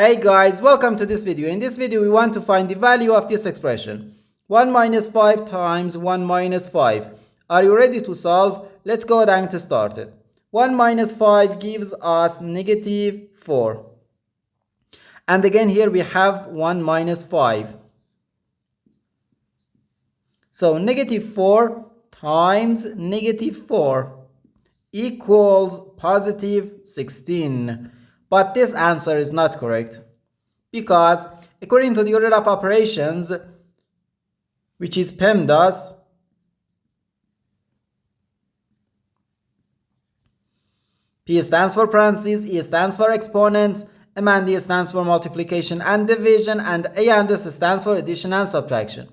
Hey guys, welcome to this video. In this video we want to find the value of this expression 1 minus 5 times 1 minus 5. Are you ready to solve? Let's go down to start it. 1 minus 5 gives us negative 4. And again here we have 1 minus 5. So negative 4 times negative 4 equals positive 16. But this answer is not correct because according to the order of operations, which is PEMDAS, P stands for parentheses, E stands for exponents, M and D stands for multiplication and division, and A and S stands for addition and subtraction.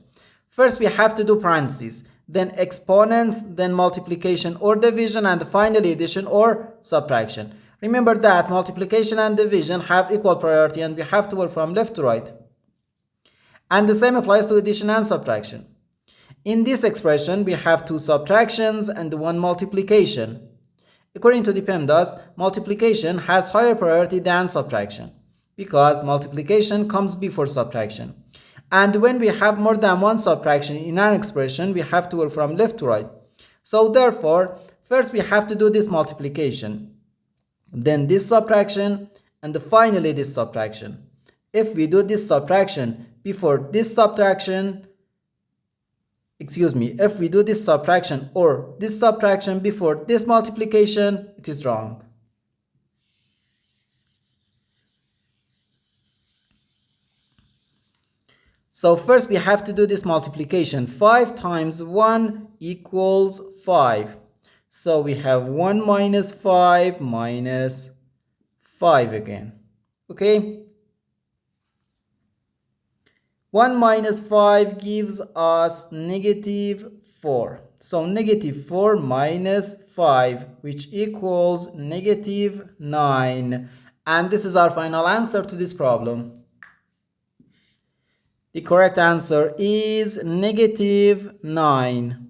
First we have to do parentheses, then exponents, then multiplication or division, and finally addition or subtraction. Remember that multiplication and division have equal priority and we have to work from left to right. And the same applies to addition and subtraction. In this expression, we have two subtractions and one multiplication. According to the PEMDAS, multiplication has higher priority than subtraction because multiplication comes before subtraction. And when we have more than one subtraction in an expression, we have to work from left to right. So therefore, first we have to do this multiplication, then this subtraction, and finally this subtraction. If we do this subtraction before this subtraction, if we do this subtraction or this subtraction before this multiplication, it is wrong. So first we have to do this multiplication. 5 times 1 equals 5. So we have 1 minus 5 minus 5 again. Okay? 1 minus 5 gives us negative 4. So negative 4 minus 5, which equals negative 9. And this is our final answer to this problem. The correct answer is negative 9.